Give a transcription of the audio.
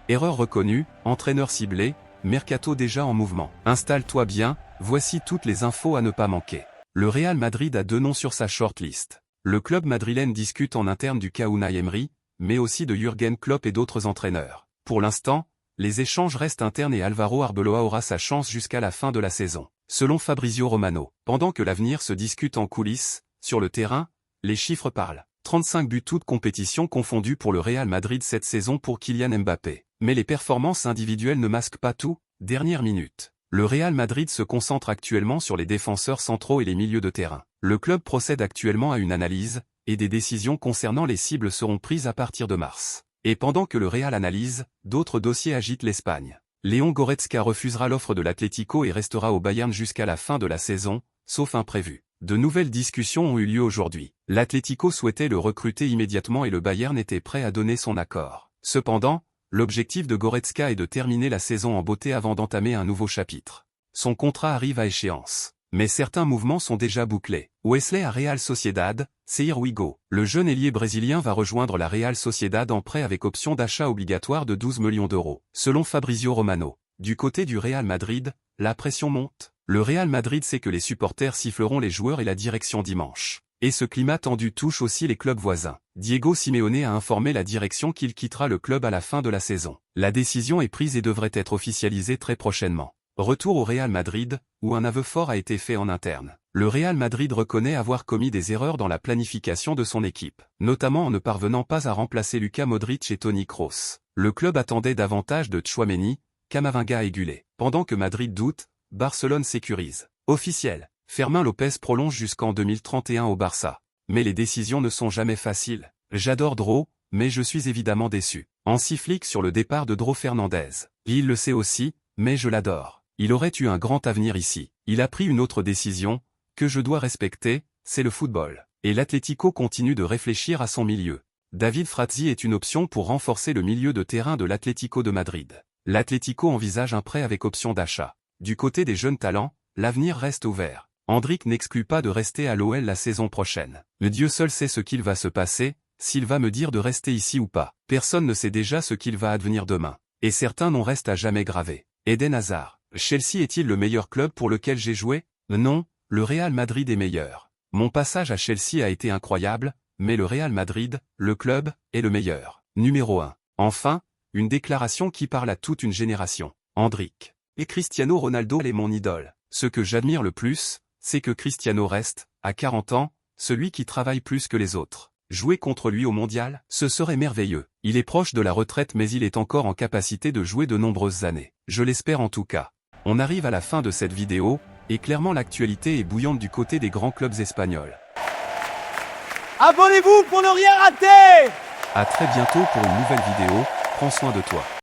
Erreur reconnue, entraîneur ciblé, mercato déjà en mouvement. Installe-toi bien, voici toutes les infos à ne pas manquer. Le Real Madrid a 2 noms sur sa shortlist. Le club madrilène discute en interne du cas Unai Emery, mais aussi de Jürgen Klopp et d'autres entraîneurs. Pour l'instant, les échanges restent internes et Álvaro Arbeloa aura sa chance jusqu'à la fin de la saison. Selon Fabrizio Romano, pendant que l'avenir se discute en coulisses, sur le terrain, les chiffres parlent. 35 buts toutes compétitions confondues pour le Real Madrid cette saison pour Kylian Mbappé. Mais les performances individuelles ne masquent pas tout. Dernière minute. Le Real Madrid se concentre actuellement sur les défenseurs centraux et les milieux de terrain. Le club procède actuellement à une analyse, et des décisions concernant les cibles seront prises à partir de mars. Et pendant que le Real analyse, d'autres dossiers agitent l'Espagne. Léon Goretzka refusera l'offre de l'Atlético et restera au Bayern jusqu'à la fin de la saison, sauf imprévu. De nouvelles discussions ont eu lieu aujourd'hui. L'Atlético souhaitait le recruter immédiatement et le Bayern était prêt à donner son accord. Cependant, l'objectif de Goretzka est de terminer la saison en beauté avant d'entamer un nouveau chapitre. Son contrat arrive à échéance. Mais certains mouvements sont déjà bouclés. Wesley à Real Sociedad, Here we go. Le jeune ailier brésilien va rejoindre la Real Sociedad en prêt avec option d'achat obligatoire de 12 millions d'euros. Selon Fabrizio Romano, du côté du Real Madrid, la pression monte. Le Real Madrid sait que les supporters siffleront les joueurs et la direction dimanche. Et ce climat tendu touche aussi les clubs voisins. Diego Simeone a informé la direction qu'il quittera le club à la fin de la saison. La décision est prise et devrait être officialisée très prochainement. Retour au Real Madrid, où un aveu fort a été fait en interne. Le Real Madrid reconnaît avoir commis des erreurs dans la planification de son équipe, notamment en ne parvenant pas à remplacer Luka Modric et Toni Kroos. Le club attendait davantage de Tchouaméni, Camavinga et Gullet. Pendant que Madrid doute, Barcelone sécurise. Officiel. Fermin Lopez prolonge jusqu'en 2031 au Barça. Mais les décisions ne sont jamais faciles. J'adore Dro, mais je suis évidemment déçu. Hansi Flick sur le départ de Dro Fernandez. Il le sait aussi, mais je l'adore. Il aurait eu un grand avenir ici. Il a pris une autre décision, que je dois respecter, c'est le football. Et l'Atlético continue de réfléchir à son milieu. David Frazzi est une option pour renforcer le milieu de terrain de l'Atlético de Madrid. L'Atlético envisage un prêt avec option d'achat. Du côté des jeunes talents, l'avenir reste ouvert. Endrick n'exclut pas de rester à l'OL la saison prochaine. Le Dieu seul sait ce qu'il va se passer, s'il va me dire de rester ici ou pas. Personne ne sait déjà ce qu'il va advenir demain. Et certains noms restent à jamais gravés. Eden Hazard. Chelsea est-il le meilleur club pour lequel j'ai joué? Non, le Real Madrid est meilleur. Mon passage à Chelsea a été incroyable, mais le Real Madrid, le club, est le meilleur. Numéro 1. Enfin, une déclaration qui parle à toute une génération. Endrick. Et Cristiano Ronaldo est mon idole. Ce que j'admire le plus, c'est que Cristiano reste, à 40 ans, celui qui travaille plus que les autres. Jouer contre lui au mondial, ce serait merveilleux. Il est proche de la retraite mais il est encore en capacité de jouer de nombreuses années. Je l'espère en tout cas. On arrive à la fin de cette vidéo, et clairement l'actualité est bouillante du côté des grands clubs espagnols. Abonnez-vous pour ne rien rater! À très bientôt pour une nouvelle vidéo, prends soin de toi.